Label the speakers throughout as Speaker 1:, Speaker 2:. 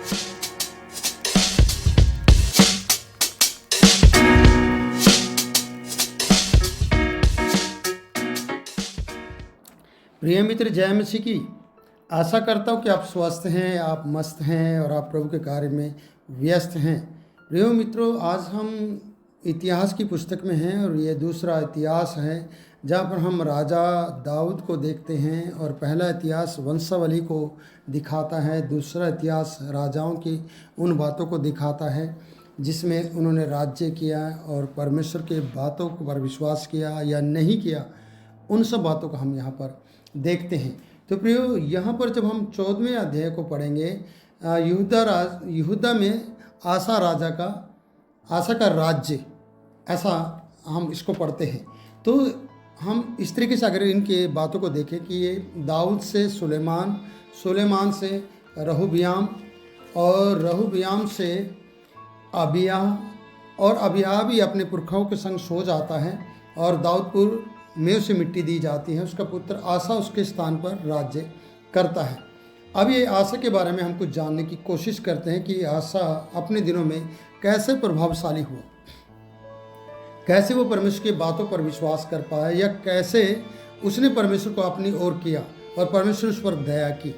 Speaker 1: प्रिय मित्र, जय मसीह की। आशा करता हूँ कि आप स्वस्थ हैं, आप मस्त हैं और आप प्रभु के कार्य में व्यस्त हैं। प्रिय मित्रों, आज हम इतिहास की पुस्तक में हैं और ये दूसरा इतिहास है जहाँ पर हम राजा दाऊद को देखते हैं। और पहला इतिहास वंशावली को दिखाता है, दूसरा इतिहास राजाओं की उन बातों को दिखाता है जिसमें उन्होंने राज्य किया और परमेश्वर के बातों पर विश्वास किया या नहीं किया। उन सब बातों को हम यहाँ पर देखते हैं। तो प्रियो, यहाँ पर जब हम 14वें अध्याय को पढ़ेंगे, यहूदा में आसा का राज्य, ऐसा हम इसको पढ़ते हैं। तो हम इस तरीके से अगर इनके बातों को देखें कि ये दाऊद से सुलेमान, सुलेमान से रहूबियाम और रहूबियाम से अबिया, और अबिया भी अपने पुरखाओं के संग सो जाता है और दाऊदपुर में उसे मिट्टी दी जाती है। उसका पुत्र आसा उसके स्थान पर राज्य करता है। अब ये आसा के बारे में हम कुछ जानने की कोशिश करते हैं कि आसा अपने दिनों में कैसे प्रभावशाली हुआ, कैसे वो परमेश्वर की बातों पर विश्वास कर पाया, या कैसे उसने परमेश्वर को अपनी ओर किया और परमेश्वर उस पर दया की,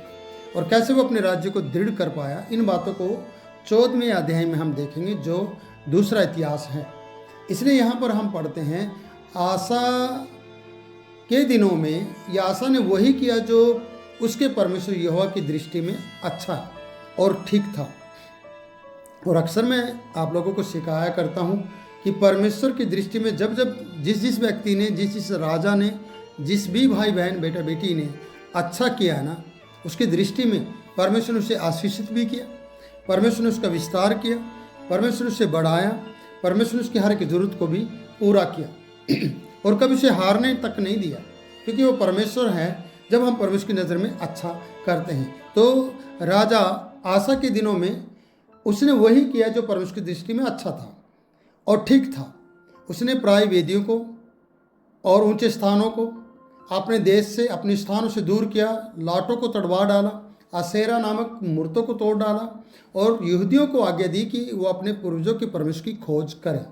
Speaker 1: और कैसे वो अपने राज्य को दृढ़ कर पाया। इन बातों को 14वें अध्याय में हम देखेंगे, जो दूसरा इतिहास है। इसलिए यहाँ पर हम पढ़ते हैं, आसा के दिनों में या आसा ने वही किया जो उसके परमेश्वर यहोवा की दृष्टि में अच्छा और ठीक था। और अक्सर मैं आप लोगों को सिखाया करता हूँ कि परमेश्वर की दृष्टि में जब जिस व्यक्ति ने, जिस राजा ने, जिस भी भाई बहन बेटा बेटी ने अच्छा किया है ना, उसकी दृष्टि में परमेश्वर ने उसे आशीषित भी किया, परमेश्वर ने उसका विस्तार किया, परमेश्वर ने उसे बढ़ाया, परमेश्वर ने उसकी हर एक जरूरत को भी पूरा किया और कभी उसे हारने तक नहीं दिया, क्योंकि वो परमेश्वर है। जब हम परमेश्वर की नज़र में अच्छा करते हैं, तो राजा आसा के दिनों में उसने वही किया जो परमेश्वर की दृष्टि में अच्छा था और ठीक था। उसने प्राय वेदियों को और ऊंचे स्थानों को अपने देश से, अपने स्थानों से दूर किया, लाटों को तड़वा डाला, असेरा नामक मूर्तों को तोड़ डाला और यहूदियों को आज्ञा दी कि वो अपने पूर्वजों के परमेश्वर की खोज करें।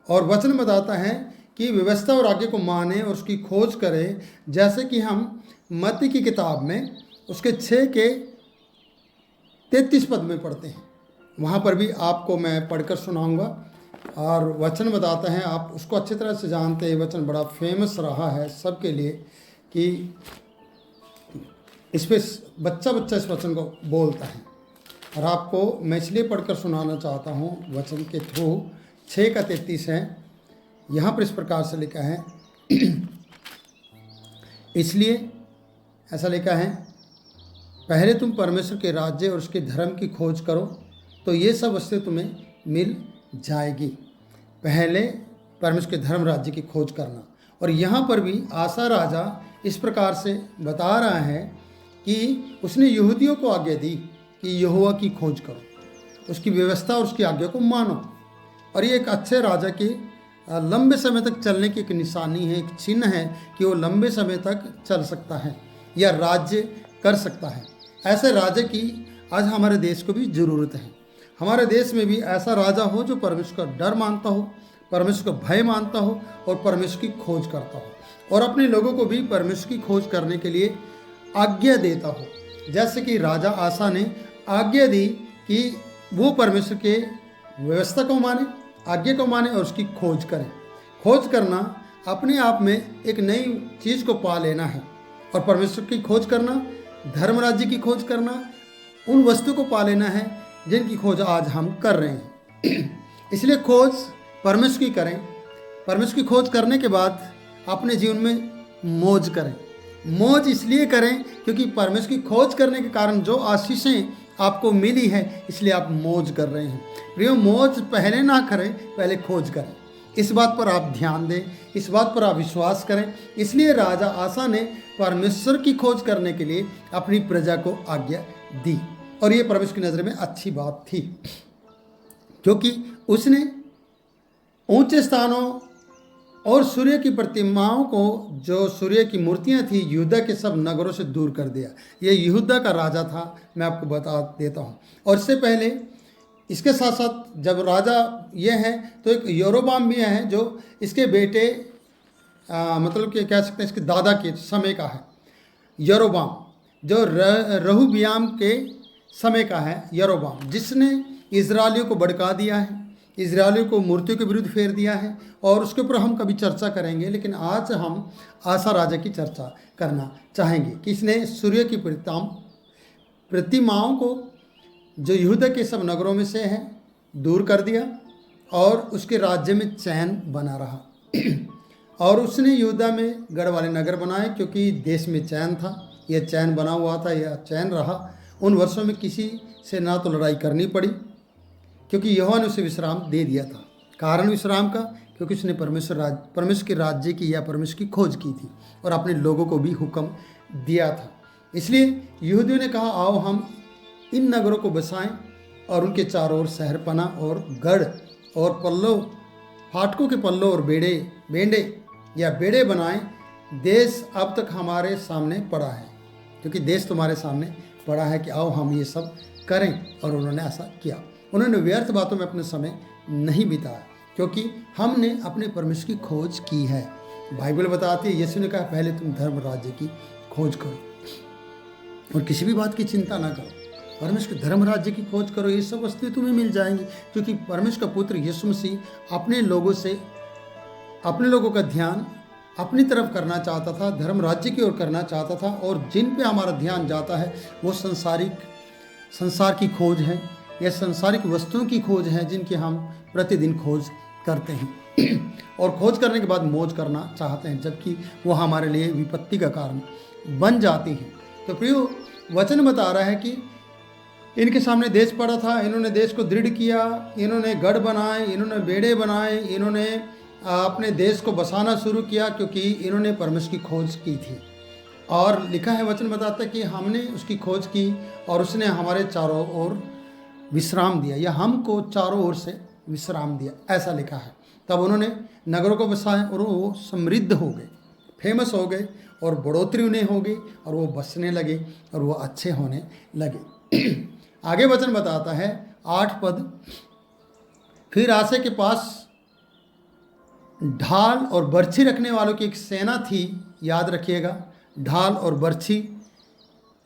Speaker 1: और वचन बताता है कि व्यवस्था और आज्ञा को माने और उसकी खोज करें, जैसे कि हम मत्ती की किताब में उसके 6 के 33 पद में पढ़ते हैं। वहाँ पर भी आपको मैं पढ़कर सुनाऊंगा। और वचन बताता है, आप उसको अच्छी तरह से जानते हैं, वचन बड़ा फेमस रहा है सबके लिए कि इस पर बच्चा इस वचन को बोलता है। और आपको मैं इसलिए पढ़कर सुनाना चाहता हूँ वचन के थ्रू। 6 का 33 है, यहाँ पर इस प्रकार से लिखा है इसलिए ऐसा लिखा है, पहले तुम परमेश्वर के राज्य और उसके धर्म की खोज करो तो ये सब वस्तुएं तुम्हें मिल जाएगी। पहले परमेश्वर के धर्म राज्य की खोज करना। और यहाँ पर भी आसा राजा इस प्रकार से बता रहा है कि उसने यहूदियों को आज्ञा दी कि यहोवा की खोज करो, उसकी व्यवस्था और उसकी आज्ञा को मानो। और ये एक अच्छे राजा की लंबे समय तक चलने की एक निशानी है, एक चिन्ह है कि वो लंबे समय तक चल सकता है या राज्य कर सकता है। ऐसे राजा की आज हमारे देश को भी ज़रूरत है। हमारे देश में भी ऐसा राजा हो जो परमेश्वर का डर मानता हो, परमेश्वर का भय मानता हो और परमेश्वर की खोज करता हो, और अपने लोगों को भी परमेश्वर की खोज करने के लिए आज्ञा देता हो। जैसे कि राजा आसा ने आज्ञा दी कि वो परमेश्वर के व्यवस्था को माने, आज्ञा को माने और उसकी खोज करें। खोज करना अपने आप में एक नई चीज़ को पा लेना है, और परमेश्वर की खोज करना, धर्म राज्य की खोज करना, उन वस्तु को पा लेना है जिनकी खोज आज हम कर रहे हैं। इसलिए खोज परमेश्वर की करें। परमेश्वर की खोज करने के बाद अपने जीवन में मौज करें। मौज इसलिए करें क्योंकि परमेश्वर की खोज करने के कारण जो आशीषें आपको मिली है, इसलिए आप मौज कर रहे हैं। प्रियो, मौज पहले ना करें, पहले खोज करें। इस बात पर आप ध्यान दें, इस बात पर आप विश्वास करें। इसलिए राजा आसा ने परमेश्वर की खोज करने के लिए अपनी प्रजा को आज्ञा दी, और ये परमेश्वर की नज़र में अच्छी बात थी, क्योंकि उसने ऊंचे स्थानों और सूर्य की प्रतिमाओं को, जो सूर्य की मूर्तियां थी, यहूदा के सब नगरों से दूर कर दिया। ये यहूदा का राजा था, मैं आपको बता देता हूँ। और इससे पहले, इसके साथ साथ जब राजा ये है तो एक यरोबाम भी है, जो इसके बेटे मतलब कि कह सकते हैं इसके दादा के समय का है। यरोबाम जो रहूबियाम के समय का है, यरोबाम, जिसने इजरायलियों को भड़का दिया है, इजरायलियों को मूर्तियों के विरुद्ध फेर दिया है। और उसके ऊपर हम कभी चर्चा करेंगे, लेकिन आज हम आसा राजा की चर्चा करना चाहेंगे कि इसने सूर्य की प्रतिमाओं को, जो यहूदा के सब नगरों में से है, दूर कर दिया और उसके राज्य में चैन बना रहा। और उसने यहूदा में गढ़ वाले नगर बनाए, क्योंकि देश में चैन था, यह चैन बना हुआ था, यह चैन रहा। उन वर्षों में किसी से ना तो लड़ाई करनी पड़ी, क्योंकि यहोवा ने उसे विश्राम दे दिया था। कारण विश्राम का, क्योंकि उसने परमेश्वर के राज्य की या परमेश्वर की खोज की थी और अपने लोगों को भी हुक्म दिया था। इसलिए यहूदियों ने कहा, आओ हम इन नगरों को बसाएं और उनके चारों ओर शहरपना और गढ़ और पल्लों, फाटकों के पल्लों और बेड़े बनाएं। देश अब तक हमारे सामने पड़ा है, क्योंकि देश तुम्हारे सामने पड़ा है कि आओ हम ये सब करें। और उन्होंने ऐसा किया। उन्होंने व्यर्थ बातों में अपना समय नहीं बिताया, क्योंकि हमने अपने परमेश्वर की खोज की है। बाइबल बताती है, यीशु ने कहा, पहले तुम धर्म राज्य की खोज करो और किसी भी बात की चिंता ना करो। परमेश्वर के धर्म राज्य की खोज करो, ये सब वस्तुएं तुम्हें मिल जाएंगी। क्योंकि परमेश्वर का पुत्र यीशु मसीह अपने लोगों का ध्यान अपनी तरफ करना चाहता था, धर्म राज्य की ओर करना चाहता था। और जिन पे हमारा ध्यान जाता है वो संसार की खोज है, या सांसारिक वस्तुओं की खोज है, जिनकी हम प्रतिदिन खोज करते हैं और खोज करने के बाद मौज करना चाहते हैं, जबकि वो हमारे लिए विपत्ति का कारण बन जाती हैं। तो प्रियो, वचन बता रहा है कि इनके सामने देश पड़ा था, इन्होंने देश को दृढ़ किया, इन्होंने गढ़ बनाए, इन्होंने बेड़े बनाए, इन्होंने अपने देश को बसाना शुरू किया, क्योंकि इन्होंने परमेश्वर की खोज की थी। और लिखा है, वचन बताता है कि हमने उसकी खोज की और उसने हमारे चारों ओर विश्राम दिया, या हमको चारों ओर से विश्राम दिया, ऐसा लिखा है। तब उन्होंने नगरों को बसाए और वो समृद्ध हो गए, फेमस हो गए और बढ़ोतरी उन्हें हो गई और वो बसने लगे और वो अच्छे होने लगे। आगे वचन बताता है 8 पद, फिर आसे के पास ढाल और बर्छी रखने वालों की एक सेना थी। याद रखिएगा, ढाल और बर्छी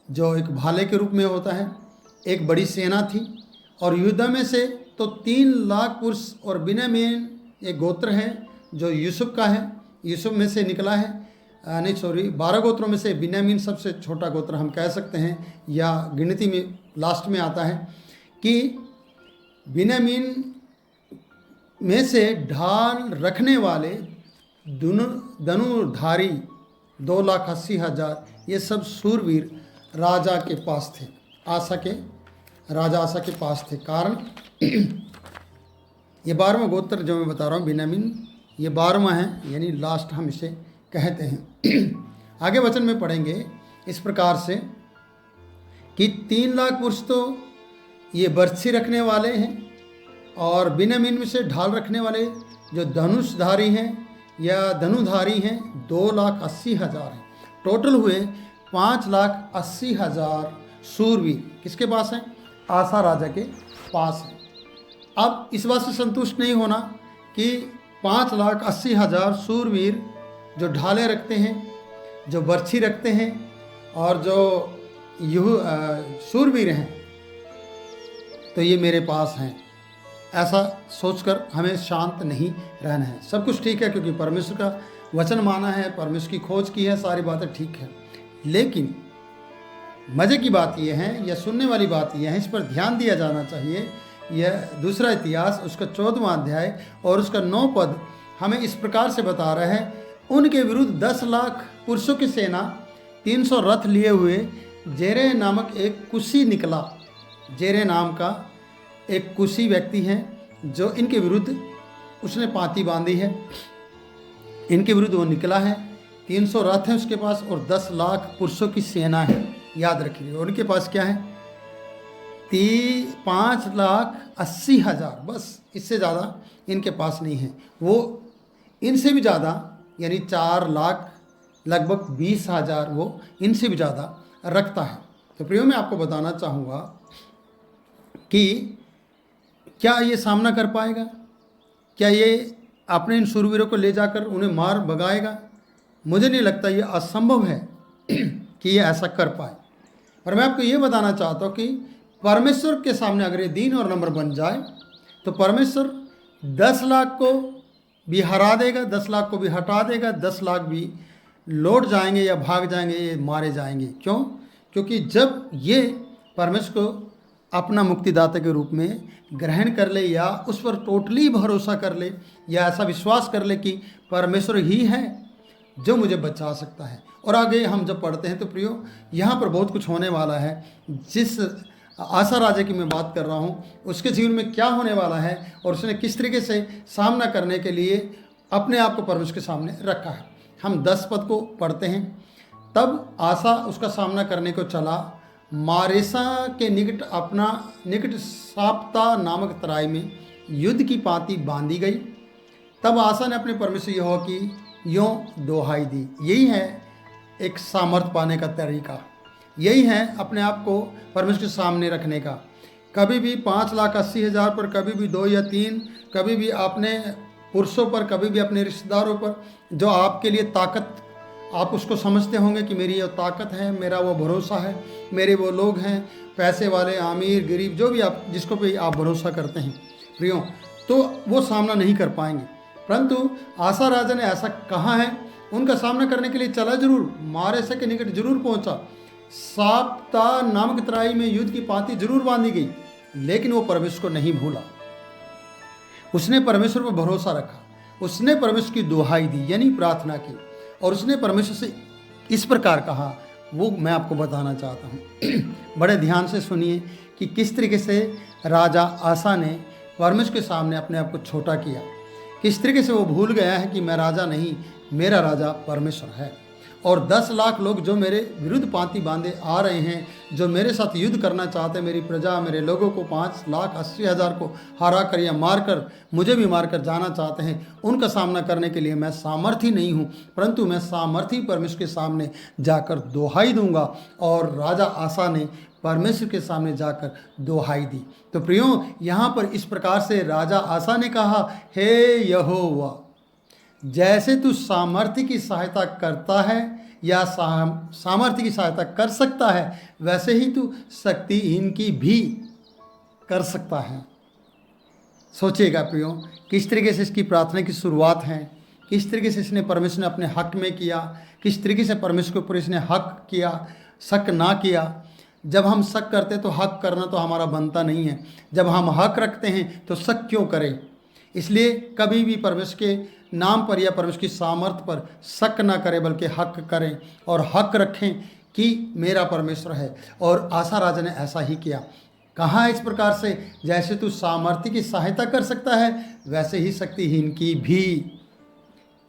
Speaker 1: जो एक भाले के रूप में होता है, एक बड़ी सेना थी। और यहूदा में से तो 3 लाख पुरुष, और बिन्यामीन एक गोत्र है जो यूसुफ का है, यूसुफ में से निकला है। 12 गोत्रों में से बिन्यामीन सबसे छोटा गोत्र हम कह सकते हैं, या गिनती में लास्ट में आता है कि बिन्यामीन में से ढाल रखने वाले धनुर्धारी 2,80,000, ये सब सूरवीर राजा के पास थे, राजा आसा के पास थे। कारण ये 12वां गोत्र जो मैं बता रहा हूँ, बिन्यामीन, ये 12वां है, यानी लास्ट हम इसे कहते हैं। आगे वचन में पढ़ेंगे इस प्रकार से कि 3 लाख पुरुष तो ये बर्छी रखने वाले हैं, और बिन्यामीन में से ढाल रखने वाले जो धनुषधारी हैं या धनुधारी हैं 2,80,000 हैं। टोटल हुए 5,80,000 सूरवीर किसके पास हैं? आसा राजा के पास है। अब इस बात से संतुष्ट नहीं होना कि 5,80,000 सूरवीर जो ढाले रखते हैं, जो बर्छी रखते हैं और जो सूरवीर हैं, तो ये मेरे पास हैं, ऐसा सोचकर हमें शांत नहीं रहना है। सब कुछ ठीक है, क्योंकि परमेश्वर का वचन माना है, परमेश्वर की खोज की है, सारी बातें ठीक है। लेकिन मज़े की बात यह है, या सुनने वाली बात यह है, इस पर ध्यान दिया जाना चाहिए। यह दूसरा इतिहास उसका 14वां अध्याय और उसका 9 पद हमें इस प्रकार से बता रहा है, उनके विरुद्ध 10 लाख पुरुषों की सेना 300 रथ लिए हुए जेरे नामक एक कुशी निकला। जेरे नाम का एक कुशी व्यक्ति है जो इनके विरुद्ध, उसने पाती बांधी है, इनके विरुद्ध वो निकला है। 300 रथ हैं उसके पास और 10 लाख पुरुषों की सेना है। याद रखिए, उनके पास क्या है? 5,80,000, बस इससे ज़्यादा इनके पास नहीं है। वो इनसे भी ज़्यादा, यानी 4 लाख लगभग 20,000 वो इनसे भी ज़्यादा रखता है। तो प्रियो, मैं आपको बताना चाहूँगा कि क्या ये सामना कर पाएगा? क्या ये अपने इन शूरवीरों को ले जाकर उन्हें मार भगाएगा? मुझे नहीं लगता, ये असंभव है कि ये ऐसा कर पाए। और मैं आपको ये बताना चाहता हूँ कि परमेश्वर के सामने अगर ये दीन और नम्र बन जाए तो परमेश्वर 10 लाख को भी हरा देगा, 10 लाख को भी हटा देगा, 10 लाख भी लौट जाएंगे या भाग जाएंगे, ये मारे जाएंगे। क्यों? क्योंकि जब ये परमेश्वर को अपना मुक्तिदाता के रूप में ग्रहण कर ले या उस पर टोटली भरोसा कर ले या ऐसा विश्वास कर ले कि परमेश्वर ही है जो मुझे बचा सकता है। और आगे हम जब पढ़ते हैं तो प्रियो, यहाँ पर बहुत कुछ होने वाला है। जिस आशा राजा की मैं बात कर रहा हूँ उसके जीवन में क्या होने वाला है और उसने किस तरीके से सामना करने के लिए अपने आप को परमेश्वर के सामने रखा है। हम 10 पद को पढ़ते हैं। तब आशा उसका सामना करने को चला, मारेसा के निकट साप्ता नामक तराई में युद्ध की पाँति बांधी गई। तब आशा ने अपने परमेश्वर यहोवा की यों दोहाई दी। यही है एक सामर्थ पाने का तरीका, यही है अपने आप को परमेश्वर के सामने रखने का। कभी भी 5,80,000 पर, कभी भी 2 या 3, कभी भी अपने पुरुषों पर, कभी भी अपने रिश्तेदारों पर, जो आपके लिए ताकत, आप उसको समझते होंगे कि मेरी ये ताकत है, मेरा वो भरोसा है, मेरे वो लोग हैं, पैसे वाले, अमीर, गरीब, जो भी आप जिसको भी आप भरोसा करते हैं प्रियो, तो वो सामना नहीं कर पाएंगे। परंतु आशा राजा ने ऐसा कहा है, उनका सामना करने के लिए चला जरूर, मारेसा के निकट जरूर पहुंचा, साप्ता नामक तराई में युद्ध की पाँति जरूर बांधी गई, लेकिन वो परमेश्वर को नहीं भूला। उसने परमेश्वर पर भरोसा रखा, उसने परमेश्वर की दुहाई दी यानी प्रार्थना की, और उसने परमेश्वर से इस प्रकार कहा, वो मैं आपको बताना चाहता हूँ। बड़े ध्यान से सुनिए कि किस तरीके से राजा आशा ने परमेश्वर के सामने अपने आप को छोटा किया, किस तरीके से वो भूल गया है कि मैं राजा नहीं, मेरा राजा परमेश्वर है। और 10 लाख लोग जो मेरे विरुद्ध पाँति बांधे आ रहे हैं, जो मेरे साथ युद्ध करना चाहते हैं, मेरी प्रजा, मेरे लोगों को 5,80,000 को हरा कर या मार कर, मुझे भी मार कर जाना चाहते हैं, उनका सामना करने के लिए मैं सामर्थी नहीं हूँ, परंतु मैं सामर्थी परमेश्वर के सामने जाकर दोहाई दूंगा। और राजा आशा ने परमेश्वर के सामने जाकर दोहाई दी। तो प्रियो, यहाँ पर इस प्रकार से राजा आशा ने कहा, हे यहोवा, जैसे तू सामर्थ्य की सहायता करता है या सामर्थ्य की सहायता कर सकता है, वैसे ही तू शक्तिहीन की भी कर सकता है। सोचिएगा प्रियो, किस तरीके से इसकी प्रार्थना की शुरुआत है, किस तरीके से इसने परमेश्वर ने अपने हक में किया, किस तरीके से परमेश्वर के ऊपर इसने हक किया, शक ना किया। जब हम शक करते तो हक करना तो हमारा बनता नहीं है, जब हम हक रखते हैं तो शक क्यों करें। इसलिए कभी भी परमेश्वर के नाम पर या परमेश्वर की सामर्थ पर शक ना करें, बल्कि हक करें और हक रखें कि मेरा परमेश्वर है। और आशा राजा ने ऐसा ही किया। कहा इस प्रकार से, जैसे तू सामर्थ्य की सहायता कर सकता है, वैसे ही शक्तिहीन की भी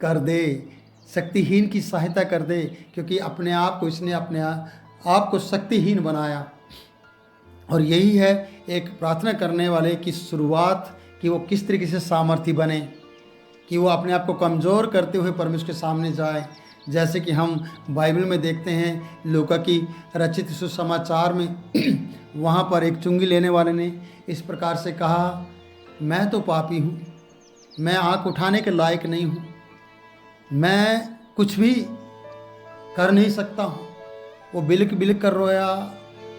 Speaker 1: कर दे, शक्तिहीन की सहायता कर दे, क्योंकि अपने आप को इसने अपने आप को शक्तिहीन बनाया। और यही है एक प्रार्थना करने वाले की शुरुआत, कि वो किस तरीके से सामर्थी बने, कि वो अपने आप को कमज़ोर करते हुए परमेश्वर के सामने जाए। जैसे कि हम बाइबल में देखते हैं, लूका की रचित सुसमाचार में वहाँ पर एक चुंगी लेने वाले ने इस प्रकार से कहा, मैं तो पापी हूँ, मैं आँख उठाने के लायक नहीं हूँ, मैं कुछ भी कर नहीं सकता हूँ। वो बिलक बिलक कर रोया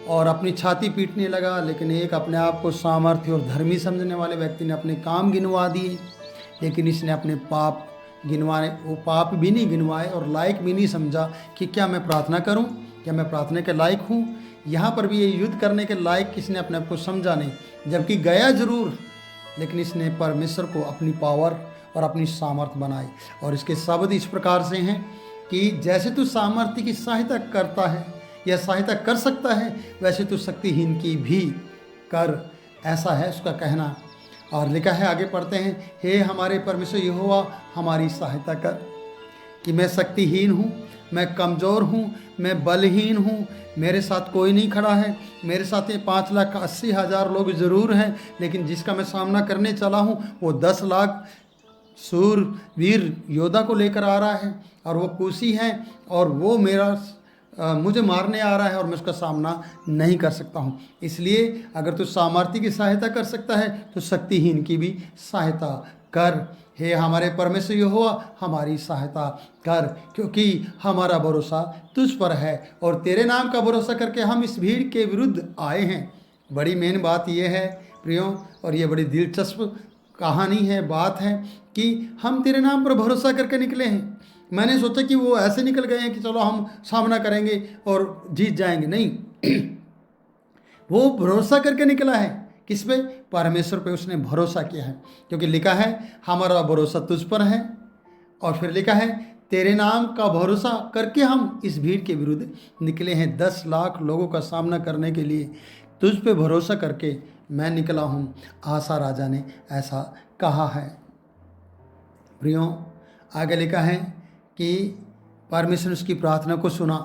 Speaker 1: और अपनी छाती पीटने लगा। लेकिन एक अपने आप को सामर्थ्य और धर्मी समझने वाले व्यक्ति ने अपने काम गिनवा दिए, लेकिन इसने अपने पाप गिनवाने, वो पाप भी नहीं गिनवाए और लायक भी नहीं समझा कि क्या मैं प्रार्थना करूं, क्या मैं प्रार्थना के लायक हूं। यहाँ पर भी ये युद्ध करने के लायक किसने अपने आप को समझा नहीं, जबकि गया जरूर, लेकिन इसने परमेश्वर को अपनी पावर और अपनी सामर्थ बनाई। और इसके शब्द इस प्रकार से हैं कि जैसे तू सामर्थ्य की सहायता करता है या सहायता कर सकता है, वैसे तू शक्तिहीन की भी कर, ऐसा है उसका कहना। और लिखा है, आगे पढ़ते हैं, हे हमारे परमेश्वर यहोवा हमारी सहायता कर, कि मैं शक्तिहीन हूँ, मैं कमज़ोर हूँ, मैं बलहीन हूँ, मेरे साथ कोई नहीं खड़ा है। मेरे साथ ये 5,80,000 लोग ज़रूर हैं, लेकिन जिसका मैं सामना करने चला हूँ वो 10 लाख सूरवीर योद्धा को लेकर आ रहा है और वो कूशी है और वो मुझे मारने आ रहा है और मैं उसका सामना नहीं कर सकता हूँ। इसलिए अगर तू सामर्थ्य की सहायता कर सकता है तो शक्तिहीन की भी सहायता कर। हे हमारे परमेश्वर यहोवा, हमारी सहायता कर, क्योंकि हमारा भरोसा तुझ पर है और तेरे नाम का भरोसा करके हम इस भीड़ के विरुद्ध आए हैं। बड़ी मेन बात यह है प्रियो, और ये बड़ी दिलचस्प कहानी है, बात है कि हम तेरे नाम पर भरोसा करके निकले हैं। मैंने सोचा कि वो ऐसे निकल गए हैं कि चलो हम सामना करेंगे और जीत जाएंगे, नहीं। वो भरोसा करके निकला है। किस पे? परमेश्वर पे उसने भरोसा किया है, क्योंकि लिखा है हमारा भरोसा तुझ पर है, और फिर लिखा है तेरे नाम का भरोसा करके हम इस भीड़ के विरुद्ध निकले हैं। 10 लाख लोगों का सामना करने के लिए तुझ पे भरोसा करके मैं निकला हूँ। आसा राजा ने ऐसा कहा है। प्रियो, आगे लिखा है कि परमेश्वर ने उसकी प्रार्थना को सुना।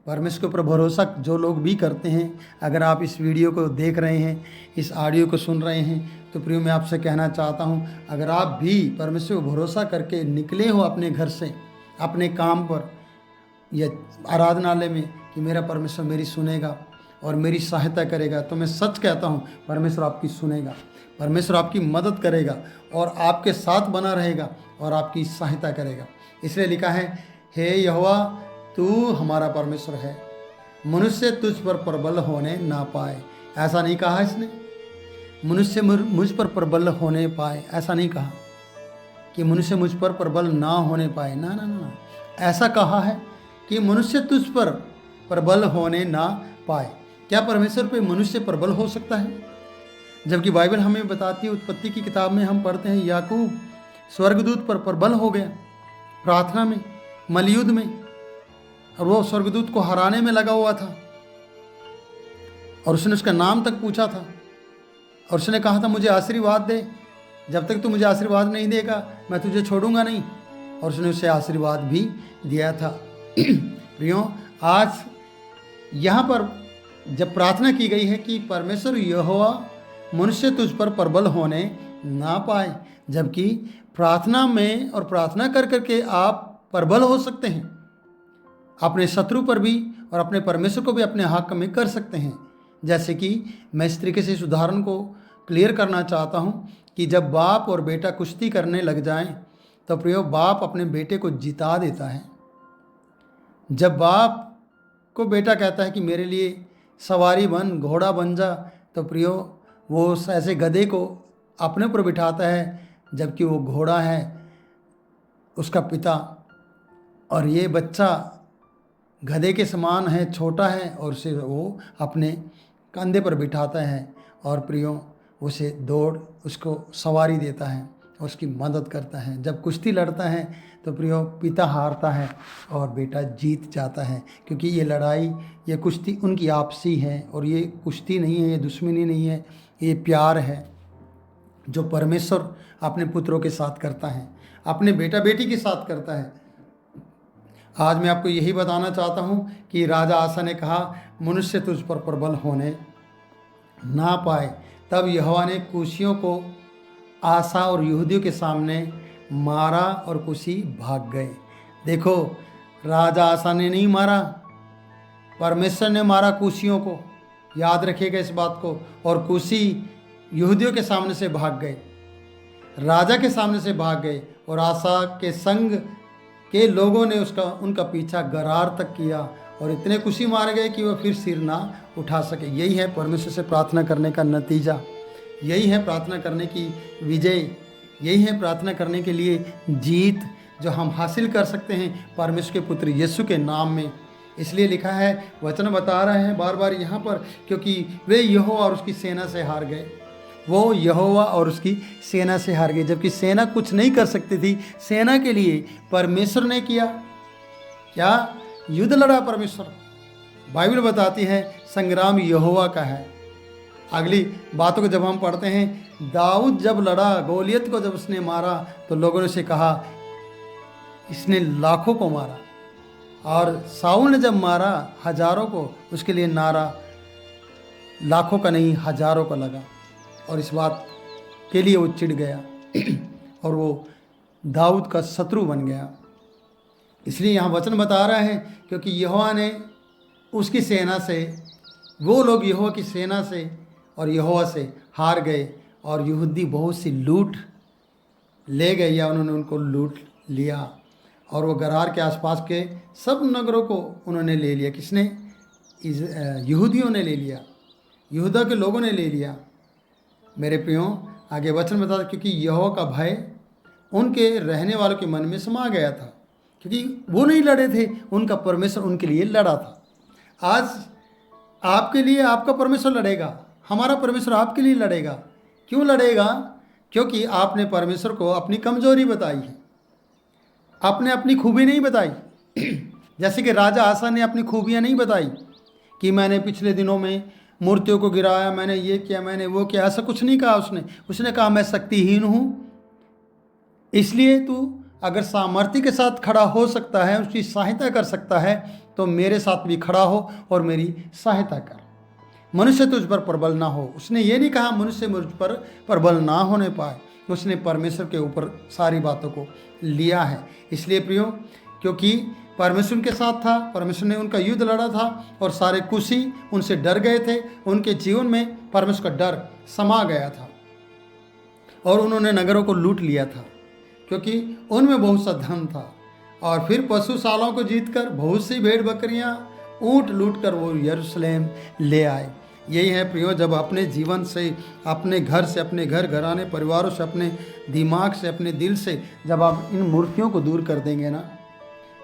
Speaker 1: परमेश्वर के ऊपर भरोसा जो लोग भी करते हैं, अगर आप इस वीडियो को देख रहे हैं, इस ऑडियो को सुन रहे हैं, तो प्रियो मैं आपसे कहना चाहता हूं, अगर आप भी परमेश्वर को भरोसा करके निकले हो अपने घर से, अपने काम पर या आराधनालय में, कि मेरा परमेश्वर मेरी सुनेगा और मेरी सहायता करेगा, तो मैं सच कहता हूं परमेश्वर आपकी सुनेगा, परमेश्वर आपकी मदद करेगा और आपके साथ बना रहेगा और आपकी सहायता करेगा। इसलिए लिखा है, हे यहोवा तू हमारा परमेश्वर है, मनुष्य तुझ पर प्रबल होने ना पाए। ऐसा नहीं कहा इसने मनुष्य मुझ पर प्रबल होने पाए, ऐसा नहीं कहा कि मनुष्य मुझ पर प्रबल ना होने पाए, ना ना ना, ऐसा कहा है कि मनुष्य तुझ पर प्रबल होने ना पाए। क्या परमेश्वर पे मनुष्य प्रबल हो सकता है? जबकि बाइबल हमें बताती है, उत्पत्ति की किताब में हम पढ़ते हैं याकूब स्वर्गदूत पर प्रबल हो गया प्रार्थना में, मलयुद्ध में, और वो स्वर्गदूत को हराने में लगा हुआ था और उसने उसका नाम तक पूछा था और उसने कहा था मुझे आशीर्वाद दे, जब तक तू मुझे आशीर्वाद नहीं देगा मैं तुझे छोड़ूंगा नहीं, और उसने उसे आशीर्वाद भी दिया था। प्रियो, आज यहाँ पर जब प्रार्थना की गई है कि परमेश्वर यहोवा मनुष्य तुझ पर प्रबल होने ना पाए, जबकि प्रार्थना में और प्रार्थना कर करके आप प्रबल हो सकते हैं, अपने शत्रु पर भी और अपने परमेश्वर को भी अपने हक में कर सकते हैं। जैसे कि मैं इस तरीके से इस उदाहरण को क्लियर करना चाहता हूँ कि जब बाप और बेटा कुश्ती करने लग जाएं तो प्रियो बाप अपने बेटे को जिता देता है। जब बाप को बेटा कहता है कि मेरे लिए सवारी बन, घोड़ा बन जा, तो प्रियो वो ऐसे गधे को अपने ऊपर बिठाता है, जबकि वो घोड़ा है उसका पिता, और ये बच्चा गधे के समान है, छोटा है, और उसे वो अपने कंधे पर बिठाता है और प्रियो उसे उसको सवारी देता है, उसकी मदद करता है। जब कुश्ती लड़ता है तो प्रियो पिता हारता है और बेटा जीत जाता है, क्योंकि ये लड़ाई, ये कुश्ती उनकी आपसी है, और ये कुश्ती नहीं है, ये दुश्मनी नहीं है, ये प्यार है जो परमेश्वर अपने पुत्रों के साथ करता है, अपने बेटा बेटी के साथ करता है। आज मैं आपको यही बताना चाहता हूँ कि राजा आसा ने कहा मनुष्य तुझ पर प्रबल होने ना पाए। तब यहोवा ने कूशियों को आसा और यहूदियों के सामने मारा और कूशी भाग गए। देखो, राजा आसा ने नहीं मारा, परमेश्वर ने मारा कूशियों को, याद रखिएगा इस बात को। और कूशी यहूदियों के सामने से भाग गए, राजा के सामने से भाग गए, और आसा के संग के लोगों ने उनका पीछा गरार तक किया और इतने कुशी मार गए कि वह फिर सिर ना उठा सके। यही है परमेश्वर से प्रार्थना करने का नतीजा, यही है प्रार्थना करने की विजय, यही है प्रार्थना करने के लिए जीत जो हम हासिल कर सकते हैं परमेश्वर के पुत्र यीशु के नाम में। इसलिए लिखा है, वचन बता रहे हैं बार बार यहाँ पर, क्योंकि वे यहोवा और उसकी सेना से हार गए। वो यहोवा और उसकी सेना से हार गई, जबकि सेना कुछ नहीं कर सकती थी। सेना के लिए परमेश्वर ने किया क्या? युद्ध लड़ा परमेश्वर। बाइबल बताती है संग्राम यहोवा का है। अगली बातों को जब हम पढ़ते हैं, दाऊद जब लड़ा, गोलियत को जब उसने मारा, तो लोगों ने उसे कहा इसने लाखों को मारा, और साउल ने जब मारा हजारों को, उसके लिए नारा लाखों का नहीं हजारों का लगा, और इस बात के लिए वो चिढ़ गया। और वो दाऊद का शत्रु बन गया। इसलिए यहाँ वचन बता रहा है क्योंकि यहोवा ने उसकी सेना से, वो लोग यहोवा की सेना से और यहोवा से हार गए और यहूदी बहुत सी लूट ले गए या उन्होंने उनको लूट लिया और वो गरार के आसपास के सब नगरों को उन्होंने ले लिया। किसने? यहूदियों ने ले लिया, यहूदा के लोगों ने ले लिया। मेरे प्रियो, आगे वचन बता, क्योंकि यहोवा का भय उनके रहने वालों के मन में समा गया था, क्योंकि वो नहीं लड़े थे, उनका परमेश्वर उनके लिए लड़ा था। आज आपके लिए आपका परमेश्वर लड़ेगा, हमारा परमेश्वर आपके लिए लड़ेगा। क्यों लड़ेगा? क्योंकि आपने परमेश्वर को अपनी कमजोरी बताई है, आपने अपनी खूबी नहीं बताई। जैसे कि राजा आसा ने अपनी खूबियां नहीं बताई कि मैंने पिछले दिनों में मूर्तियों को गिराया, मैंने ये किया, मैंने वो किया, ऐसा कुछ नहीं कहा उसने कहा मैं शक्तिहीन हूँ। इसलिए तू अगर सामर्थ्य के साथ खड़ा हो सकता है, उसकी सहायता कर सकता है, तो मेरे साथ भी खड़ा हो और मेरी सहायता कर। मनुष्य तुझ पर प्रबल ना हो। उसने ये नहीं कहा मनुष्य मुझ पर प्रबल ना होने पाए, उसने परमेश्वर के ऊपर सारी बातों को लिया है। इसलिए प्रियो, क्योंकि परमेश्वर उनके साथ था, परमेश्वर ने उनका युद्ध लड़ा था और सारे कुशी उनसे डर गए थे। उनके जीवन में परमेश्वर का डर समा गया था और उन्होंने नगरों को लूट लिया था, क्योंकि उनमें बहुत सा धन था। और फिर पशुशालाओं को जीतकर बहुत सी भेड़ बकरियां, ऊँट लूट कर वो यरूशलेम ले आए। यही है प्रियो, जब अपने जीवन से, अपने घर से, अपने घर घराने परिवारों से, अपने दिमाग से, अपने दिल से जब आप इन मूर्तियों को दूर कर देंगे ना,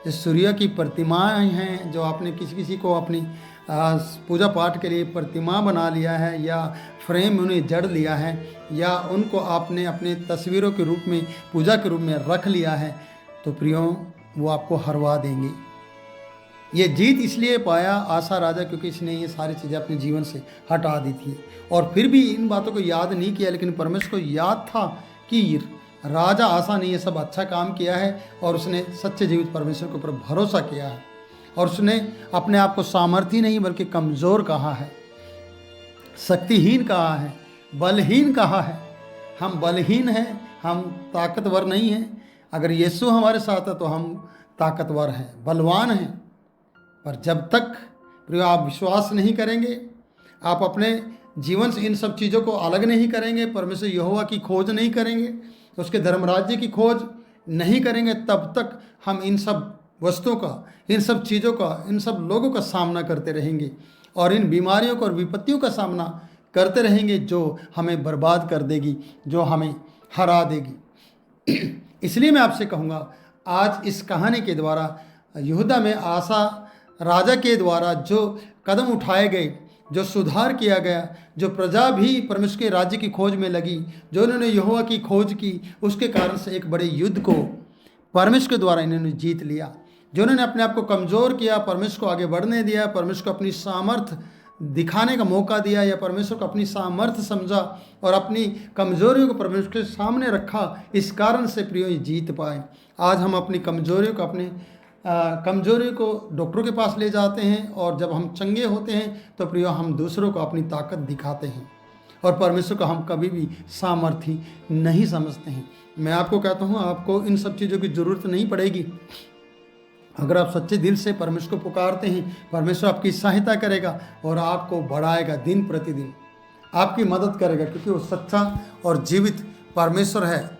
Speaker 1: ये सूर्य की प्रतिमाएं हैं जो आपने किसी को अपनी पूजा पाठ के लिए प्रतिमा बना लिया है या फ्रेम उन्हें जड़ लिया है या उनको आपने अपने तस्वीरों के रूप में, पूजा के रूप में रख लिया है, तो प्रियो वो आपको हरवा देंगे। ये जीत इसलिए पाया आसा राजा क्योंकि इसने ये सारी चीज़ें अपने जीवन से हटा दी थी और फिर भी इन बातों को याद नहीं किया, लेकिन परमेश्वर को याद था कि राजा आसा ने ये सब अच्छा काम किया है और उसने सच्चे जीवित परमेश्वर के ऊपर भरोसा किया है और उसने अपने आप को सामर्थी नहीं बल्कि कमज़ोर कहा है, शक्तिहीन कहा है, बलहीन कहा है। हम बलहीन हैं, हम ताकतवर नहीं हैं। अगर यीशु हमारे साथ है तो हम ताकतवर हैं, बलवान हैं। पर जब तक प्रिय आप विश्वास नहीं करेंगे, आप अपने जीवन से इन सब चीज़ों को अलग नहीं करेंगे, परमेश्वर यहोवा की खोज नहीं करेंगे, उसके धर्म राज्य की खोज नहीं करेंगे, तब तक हम इन सब वस्तुओं का, इन सब चीज़ों का, इन सब लोगों का सामना करते रहेंगे और इन बीमारियों का और विपत्तियों का सामना करते रहेंगे जो हमें बर्बाद कर देगी, जो हमें हरा देगी। इसलिए मैं आपसे कहूँगा, आज इस कहानी के द्वारा यहूदा में आसा राजा के द्वारा जो कदम उठाए गए, जो सुधार किया गया, जो प्रजा भी परमेश्वर के राज्य की खोज में लगी, जो इन्होंने यहोवा की खोज की, उसके कारण से एक बड़े युद्ध को परमेश्वर के द्वारा इन्होंने जीत लिया। जो इन्होंने अपने आप को कमज़ोर किया, परमेश्वर को आगे बढ़ने दिया, परमेश्वर को अपनी सामर्थ्य दिखाने का मौका दिया या परमेश्वर को अपनी सामर्थ्य समझा और अपनी कमज़ोरियों को परमेश्वर के सामने रखा, इस कारण से प्रियो ये जीत पाए। आज हम अपनी कमज़ोरियों को, अपनी कमज़ोरी को डॉक्टरों के पास ले जाते हैं और जब हम चंगे होते हैं तो प्रियो हम दूसरों को अपनी ताकत दिखाते हैं और परमेश्वर को हम कभी भी सामर्थी नहीं समझते हैं। मैं आपको कहता हूँ, आपको इन सब चीज़ों की ज़रूरत नहीं पड़ेगी। अगर आप सच्चे दिल से परमेश्वर को पुकारते हैं, परमेश्वर आपकी सहायता करेगा और आपको बढ़ाएगा, दिन प्रतिदिन आपकी मदद करेगा, क्योंकि वो सच्चा और जीवित परमेश्वर है।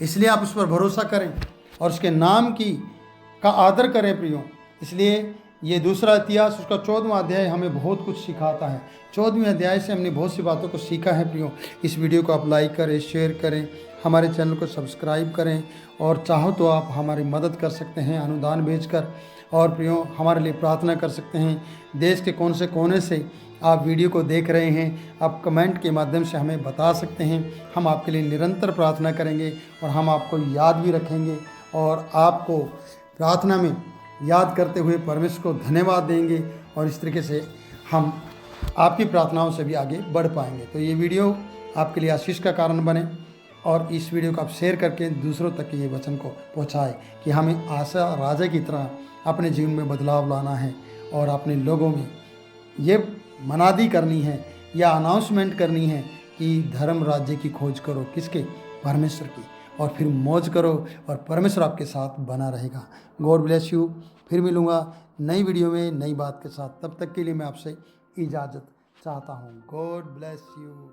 Speaker 1: इसलिए आप उस पर भरोसा करें और उसके नाम का आदर करें प्रियो। इसलिए ये दूसरा इतिहास उसका 14वां अध्याय हमें बहुत कुछ सिखाता है। 14वें अध्याय से हमने बहुत सी बातों को सीखा है प्रियो। इस वीडियो को आप लाइक करें, शेयर करें, हमारे चैनल को सब्सक्राइब करें और चाहो तो आप हमारी मदद कर सकते हैं अनुदान भेजकर, और प्रियो हमारे लिए प्रार्थना कर सकते हैं। देश के कौन से कोने से आप वीडियो को देख रहे हैं, आप कमेंट के माध्यम से हमें बता सकते हैं। हम आपके लिए निरंतर प्रार्थना करेंगे और हम आपको याद भी रखेंगे और आपको प्रार्थना में याद करते हुए परमेश्वर को धन्यवाद देंगे और इस तरीके से हम आपकी प्रार्थनाओं से भी आगे बढ़ पाएंगे। तो ये वीडियो आपके लिए आशीष का कारण बने और इस वीडियो को आप शेयर करके दूसरों तक ये वचन को पहुंचाए कि हमें आशा राजा की तरह अपने जीवन में बदलाव लाना है और अपने लोगों में ये मनादी करनी है या अनाउंसमेंट करनी है कि धर्म राज्य की खोज करो। किसके? परमेश्वर की। और फिर मौज करो और परमेश्वर आपके साथ बना रहेगा। God bless you. फिर मिलूँगा नई वीडियो में नई बात के साथ। तब तक के लिए मैं आपसे इजाज़त चाहता हूँ। God bless you.